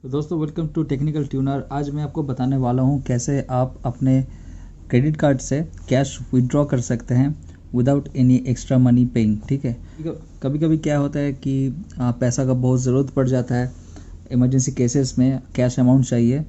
तो दोस्तों welcome to technical tuner. आज मैं आपको बताने वाला हूं कैसे आप अपने क्रेडिट कार्ड से कैश विड्रॉ कर सकते हैं without any extra money paying. ठीक है, कभी कभी क्या होता है कि पैसा का बहुत ज़रूरत पड़ जाता है, इमरजेंसी केसेस में कैश अमाउंट चाहिए,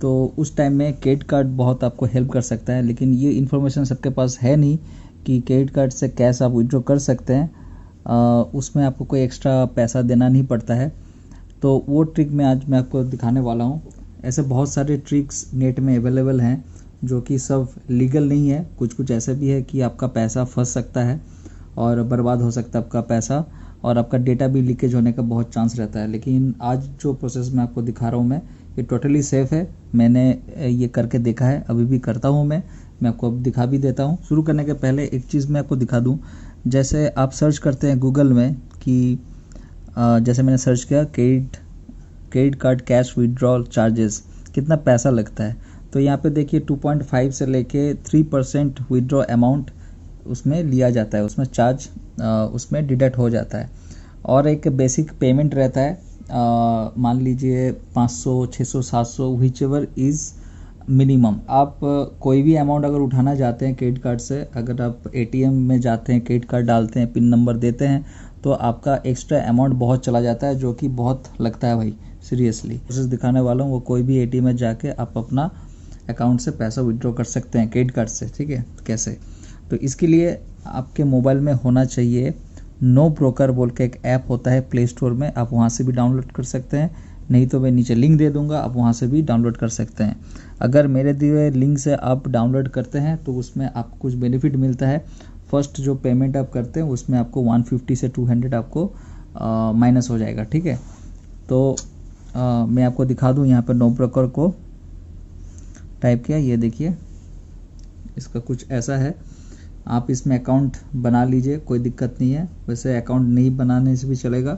तो उस टाइम में क्रेडिट कार्ड बहुत आपको हेल्प कर सकता है। लेकिन ये इन्फॉर्मेशन सबके पास है नहीं कि क्रेडिट कार्ड से कैश आप विड्रॉ कर सकते हैं, उसमें आपको कोई एक्स्ट्रा पैसा देना नहीं पड़ता है। तो वो ट्रिक मैं आपको दिखाने वाला हूँ। ऐसे बहुत सारे ट्रिक्स नेट में अवेलेबल हैं जो कि सब लीगल नहीं है। कुछ कुछ ऐसे भी है कि आपका पैसा फंस सकता है और बर्बाद हो सकता है आपका पैसा, और आपका डेटा भी लीकेज होने का बहुत चांस रहता है। लेकिन आज जो प्रोसेस मैं आपको दिखा रहा हूँ ये टोटली सेफ़ है। मैंने ये करके देखा है, अभी भी करता हूँ मैं आपको अब दिखा भी देता हूँ। शुरू करने के पहले एक चीज़ मैं आपको दिखा दूँ। जैसे आप सर्च करते हैं गूगल में कि जैसे मैंने सर्च किया credit card cash withdrawal charges कितना पैसा लगता है, तो यहाँ पे देखिए 2.5 से लेके 3% विड्रॉ अमाउंट उसमें लिया जाता है, उसमें चार्ज उसमें डिडक्ट हो जाता है। और एक बेसिक पेमेंट रहता है, मान लीजिए 500, 600, 700 व्हिच एवर इज़ मिनिमम। आप कोई भी अमाउंट अगर उठाना चाहते हैं क्रेडिट कार्ड से, अगर आप एटीएम में जाते हैं, क्रेडिट कार्ड डालते हैं, पिन नंबर देते हैं, तो आपका एक्स्ट्रा अमाउंट बहुत चला जाता है, जो कि बहुत लगता है भाई, सीरियसली। प्रोसेस दिखाने वाला हूँ, वो कोई भी एटीएम में जाके आप अपना अकाउंट से पैसा विड्रॉ कर सकते हैं क्रेडिट कार्ड से। ठीक है, कैसे? तो इसके लिए आपके मोबाइल में होना चाहिए नो ब्रोकर बोल के एक ऐप होता है प्ले स्टोर में, आप वहाँ से भी डाउनलोड कर सकते हैं, नहीं तो मैं नीचे लिंक दे दूंगा, आप वहाँ से भी डाउनलोड कर सकते हैं। अगर मेरे दिए हुए लिंक से आप डाउनलोड करते हैं तो उसमें आपको कुछ बेनिफिट मिलता है। फर्स्ट जो पेमेंट आप करते हैं उसमें आपको 150 से 200 आपको माइनस हो जाएगा। ठीक है, तो मैं आपको दिखा दूं। यहाँ पर नो ब्रोकर को टाइप किया, ये देखिए इसका कुछ ऐसा है। आप इसमें अकाउंट बना लीजिए, कोई दिक्कत नहीं है, वैसे अकाउंट नहीं बनाने से भी चलेगा।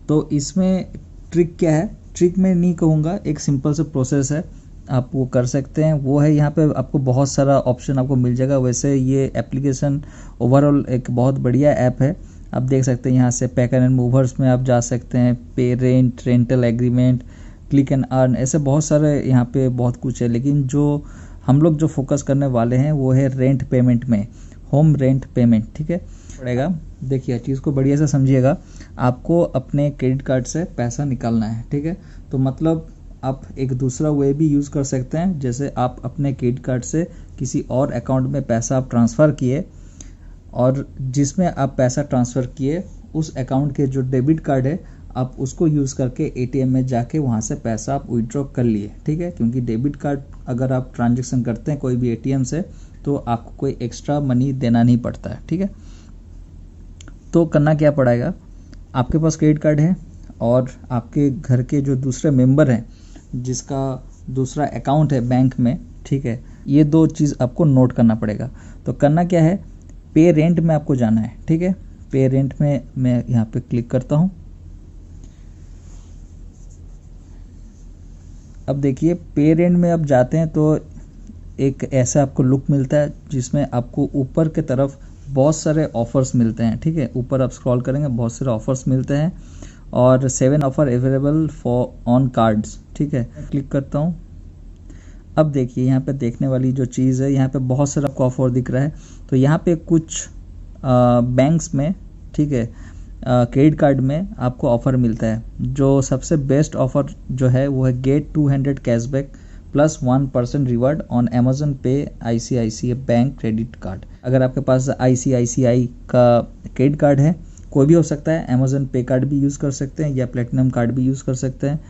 तो इसमें ट्रिक क्या है, ट्रिक मैं नहीं कहूँगा, एक सिंपल सा प्रोसेस है, आप वो कर सकते हैं। वो है यहाँ पे आपको बहुत सारा ऑप्शन आपको मिल जाएगा। वैसे ये एप्लीकेशन ओवरऑल एक बहुत बढ़िया ऐप है। आप देख सकते हैं यहाँ से पैकर एंड मूवर्स में आप जा सकते हैं, पे rent, rental agreement, click and earn, ऐसे बहुत सारे यहाँ पे बहुत कुछ है। लेकिन जो हम लोग जो फोकस करने वाले हैं वो है रेंट पेमेंट में, होम रेंट पेमेंट। ठीक है, पड़ेगा। देखिए चीज़ को बढ़िया से समझिएगा, आपको अपने क्रेडिट कार्ड से पैसा निकालना है। ठीक है, तो मतलब आप एक दूसरा वे भी यूज़ कर सकते हैं। जैसे आप अपने क्रेडिट कार्ड से किसी और अकाउंट में पैसा आप ट्रांसफ़र किए, और जिसमें आप पैसा ट्रांसफ़र किए उस अकाउंट के जो डेबिट कार्ड है आप उसको यूज़ करके एटीएम में जाके वहाँ से पैसा आप विड्रॉ कर लिए। ठीक है, क्योंकि डेबिट कार्ड अगर आप ट्रांजेक्शन करते हैं कोई भी एटीएम से तो आपको कोई एक्स्ट्रा मनी देना नहीं पड़ता है। ठीक है, तो करना क्या पड़ेगा, आपके पास क्रेडिट कार्ड है और आपके घर के जो दूसरे मेंबर हैं जिसका दूसरा अकाउंट है बैंक में, ठीक है, ये दो चीज़ आपको नोट करना पड़ेगा। तो करना क्या है, पे रेंट में आपको जाना है। ठीक है, पे रेंट में मैं यहाँ पे क्लिक करता हूँ। अब देखिए पे रेंट में आप जाते हैं तो एक ऐसा आपको लुक मिलता है जिसमें आपको ऊपर के तरफ बहुत सारे ऑफर्स मिलते हैं। ठीक है, ऊपर आप स्क्रॉल करेंगे बहुत सारे ऑफर्स मिलते हैं, और 7 offer available for on cards. ठीक है, क्लिक करता हूँ। अब देखिए यहाँ पे देखने वाली जो चीज़ है, यहाँ पे बहुत सारा आपको ऑफर दिख रहा है। तो यहाँ पे कुछ बैंक्स में, ठीक है, क्रेडिट कार्ड में आपको ऑफर मिलता है। जो सबसे बेस्ट ऑफर जो है वो है get 200 cashback plus 1% reward on Amazon pay ICICI bank credit card. अगर आपके पास ICICI का क्रेडिट कार्ड है, कोई भी हो सकता है, अमेजन पे कार्ड भी यूज़ कर सकते हैं या प्लेटिनम कार्ड भी यूज़ कर सकते हैं,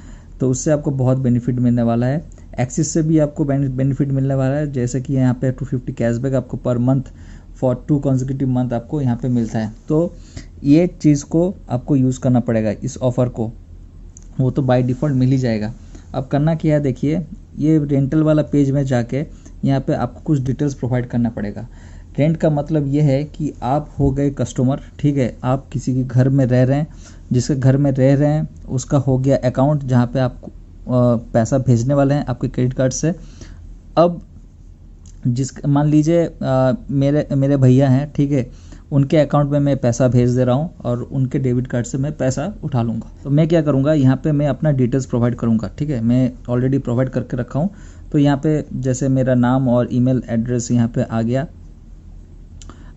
तो उससे आपको बहुत बेनिफिट मिलने वाला है। एक्सिस से भी आपको बेनिफिट मिलने वाला है, जैसे कि यहाँ पे 250 कैशबैक आपको per month for 2 consecutive month आपको यहाँ पे मिलता है। तो ये चीज़ को आपको यूज़ करना पड़ेगा, इस ऑफ़र को, वो तो बाय डिफ़ॉल्ट मिल ही जाएगा। अब करना क्या है, देखिए ये रेंटल वाला पेज में जाके यहाँ पे आपको कुछ डिटेल्स प्रोवाइड करना पड़ेगा। रेंट का मतलब ये है कि आप हो गए कस्टमर, ठीक है, आप किसी के घर में रह रहे हैं, जिसके घर में रह रहे हैं उसका हो गया अकाउंट जहाँ पे आप पैसा भेजने वाले हैं आपके क्रेडिट कार्ड से। अब जिस मान लीजिए मेरे भैया हैं, ठीक है, उनके अकाउंट में मैं पैसा भेज दे रहा हूँ और उनके डेबिट कार्ड से मैं पैसा उठा लूँगा। तो मैं क्या करूँगा, यहाँ पे मैं अपना डिटेल्स प्रोवाइड करूँगा, ठीक है। मैं ऑलरेडी प्रोवाइड करके रखा हूँ। तो यहाँ पे जैसे मेरा नाम और ईमेल एड्रेस यहाँ पे आ गया।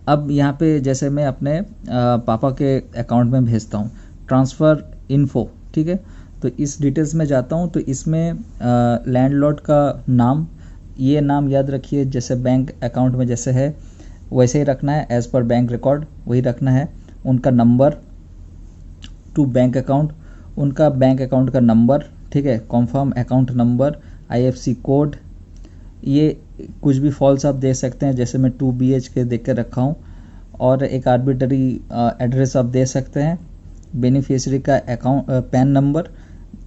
अब यहाँ पे जैसे मैं अपने पापा के अकाउंट में भेजता हूँ, ट्रांसफ़र इन्फो, ठीक है। तो इस डिटेल्स में जाता हूँ, तो इसमें लैंडलॉर्ड का नाम, ये नाम याद रखिए, जैसे बैंक अकाउंट में जैसे है वैसे ही रखना है, एज़ पर बैंक रिकॉर्ड वही रखना है। उनका नंबर टू बैंक अकाउंट, उनका बैंक अकाउंट का नंबर, ठीक है, confirm account number, IFSC code, ये कुछ भी फॉल्स आप दे सकते हैं, जैसे मैं 2 BHK देख के रखा हूँ। और एक आर्बिट्ररी एड्रेस आप दे सकते हैं। बेनिफिशियरी का अकाउंट पैन नंबर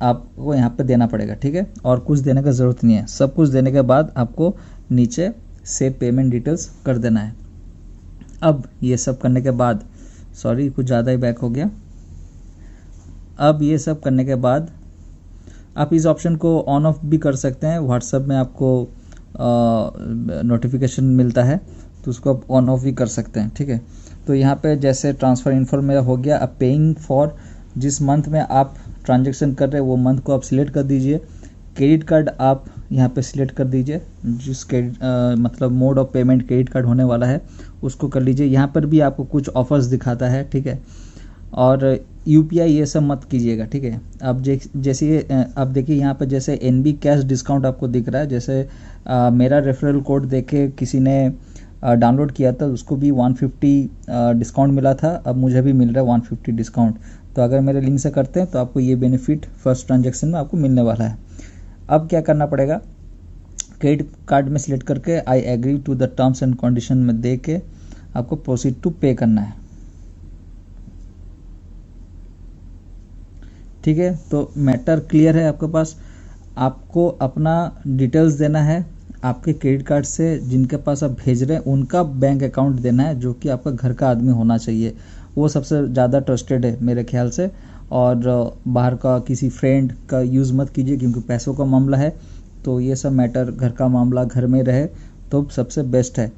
आपको यहाँ पे देना पड़ेगा, ठीक है। और कुछ देने का ज़रूरत नहीं है। सब कुछ देने के बाद आपको नीचे सेव पेमेंट डिटेल्स कर देना है। अब ये सब करने के बाद, सॉरी कुछ ज़्यादा ही बैक हो गया। अब ये सब करने के बाद आप इस ऑप्शन को ऑन ऑफ भी कर सकते हैं। व्हाट्सएप में आपको नोटिफिकेशन मिलता है तो उसको आप ऑन ऑफ भी कर सकते हैं, ठीक है। तो यहाँ पे जैसे ट्रांसफ़र इन्फो मेरा हो गया। अब पेइंग फॉर, जिस मंथ में आप ट्रांजैक्शन कर रहे हैं वो मंथ को आप सिलेक्ट कर दीजिए। क्रेडिट कार्ड आप यहाँ पे सिलेक्ट कर दीजिए, जिस मतलब mode of payment credit card होने वाला है उसको कर लीजिए। यहाँ पर भी आपको कुछ ऑफर्स दिखाता है, ठीक है। और UPI ये सब मत कीजिएगा, ठीक है। अब जैसे आप देखिए यहाँ पर जैसे NB कैश डिस्काउंट आपको दिख रहा है। जैसे मेरा रेफरल कोड देके किसी ने डाउनलोड किया था, उसको भी 150 डिस्काउंट मिला था। अब मुझे भी मिल रहा है 150 डिस्काउंट। तो अगर मेरे लिंक से करते हैं तो आपको ये बेनिफिट फर्स्ट ट्रांजैक्शन में आपको मिलने वाला है। अब क्या करना पड़ेगा, क्रेडिट कार्ड में सिलेक्ट करके I agree to the terms and condition में दे के आपको प्रोसीड टू पे करना है, ठीक है। तो मैटर क्लियर है आपके पास। आपको अपना डिटेल्स देना है, आपके क्रेडिट कार्ड से जिनके पास आप भेज रहे हैं उनका बैंक अकाउंट देना है, जो कि आपका घर का आदमी होना चाहिए। वो सबसे ज़्यादा ट्रस्टेड है मेरे ख्याल से। और बाहर का किसी फ्रेंड का यूज़ मत कीजिए, क्योंकि पैसों का मामला है। तो ये सब मैटर, घर का मामला घर में रहे तो सबसे बेस्ट है।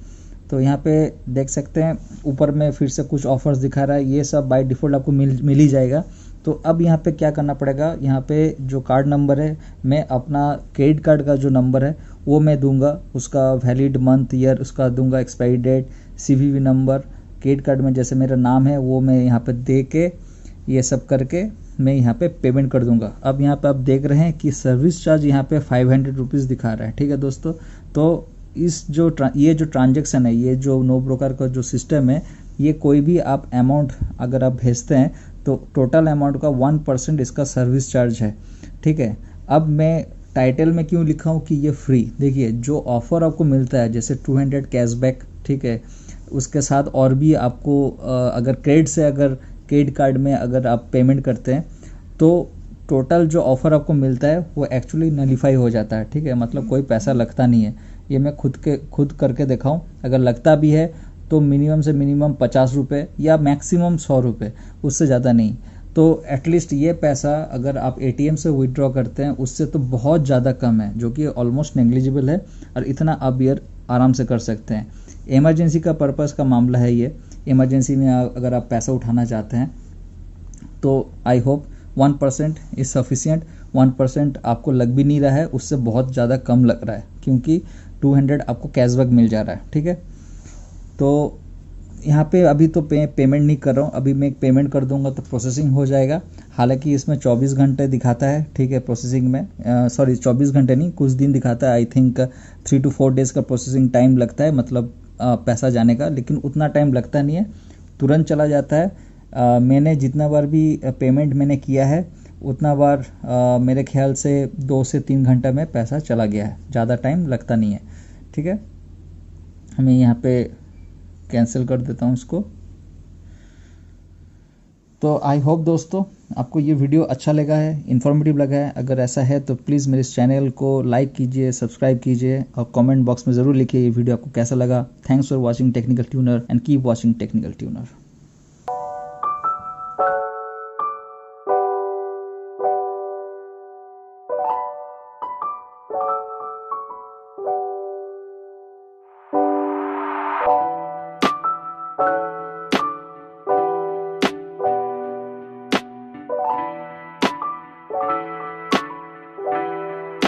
तो यहाँ पे देख सकते हैं ऊपर में फिर से कुछ ऑफर्स दिखा रहा है। ये सब बाय डिफ़ॉल्ट आपको मिल ही जाएगा। तो अब यहाँ पे क्या करना पड़ेगा, यहाँ पे जो कार्ड नंबर है, मैं अपना क्रेडिट कार्ड का जो नंबर है वो मैं दूंगा, उसका वैलिड मंथ ईयर उसका दूंगा, expiry date, CVV number, credit card में जैसे मेरा नाम है वो मैं यहाँ पे दे के ये सब करके मैं यहाँ पे पेमेंट कर दूंगा। अब यहाँ पे आप देख रहे हैं कि सर्विस चार्ज यहाँ पे 500 रुपीज़ दिखा रहा है, ठीक है दोस्तों। तो ये जो ट्रांजैक्शन है, ये जो नो ब्रोकर का जो सिस्टम है, ये कोई भी आप अमाउंट अगर आप भेजते हैं तो टोटल अमाउंट का 1% इसका सर्विस चार्ज है, ठीक है। अब मैं टाइटल में क्यों लिखा हूँ कि ये फ्री, देखिए जो ऑफ़र आपको मिलता है जैसे 200 कैशबैक, ठीक है, उसके साथ और भी आपको अगर क्रेडिट कार्ड में अगर आप पेमेंट करते हैं तो टोटल जो ऑफ़र आपको मिलता है वो एक्चुअली नलीफाई हो जाता है, ठीक है। मतलब कोई पैसा लगता नहीं है। ये मैं खुद करके देखा हूँ। अगर लगता भी है तो मिनिमम से मिनिमम 50 रुपये या मैक्सिमम 100 रुपये, उससे ज़्यादा नहीं। तो एटलीस्ट ये पैसा अगर आप ATM से विड्रॉ करते हैं उससे तो बहुत ज़्यादा कम है, जो कि ऑलमोस्ट नेग्लिजिबल है। और इतना आप ईयर आराम से कर सकते हैं। इमरजेंसी का पर्पज़ का मामला है ये। इमरजेंसी में अगर आप पैसा उठाना चाहते हैं तो आई होप 1% इज़ सफिशिएंट। 1% आपको लग भी नहीं रहा है, उससे बहुत ज़्यादा कम लग रहा है, क्योंकि 200 आपको कैशबैक मिल जा रहा है, ठीक है। तो यहाँ पे अभी तो पेमेंट नहीं कर रहा हूँ। अभी मैं एक पेमेंट कर दूंगा तो प्रोसेसिंग हो जाएगा। हालांकि इसमें 24 घंटे दिखाता है, ठीक है, प्रोसेसिंग में। 24 घंटे नहीं, कुछ दिन दिखाता है। आई थिंक 3 to 4 डेज़ का प्रोसेसिंग टाइम लगता है, मतलब पैसा जाने का। लेकिन उतना टाइम लगता नहीं है, तुरंत चला जाता है। मैंने जितना बार भी पेमेंट मैंने किया है उतना बार मेरे ख्याल से 2 से 3 घंटे में पैसा चला गया है। ज़्यादा टाइम लगता नहीं है, ठीक है। मैं यहाँ पे कैंसिल कर देता हूँ इसको। तो आई होप दोस्तों आपको ये वीडियो अच्छा लगा है, इन्फॉर्मेटिव लगा है। अगर ऐसा है तो प्लीज़ मेरे इस चैनल को लाइक कीजिए, सब्सक्राइब कीजिए और कमेंट बॉक्स में ज़रूर लिखिए ये वीडियो आपको कैसा लगा। Thanks for watching technical tuner and keep watching technical tuner.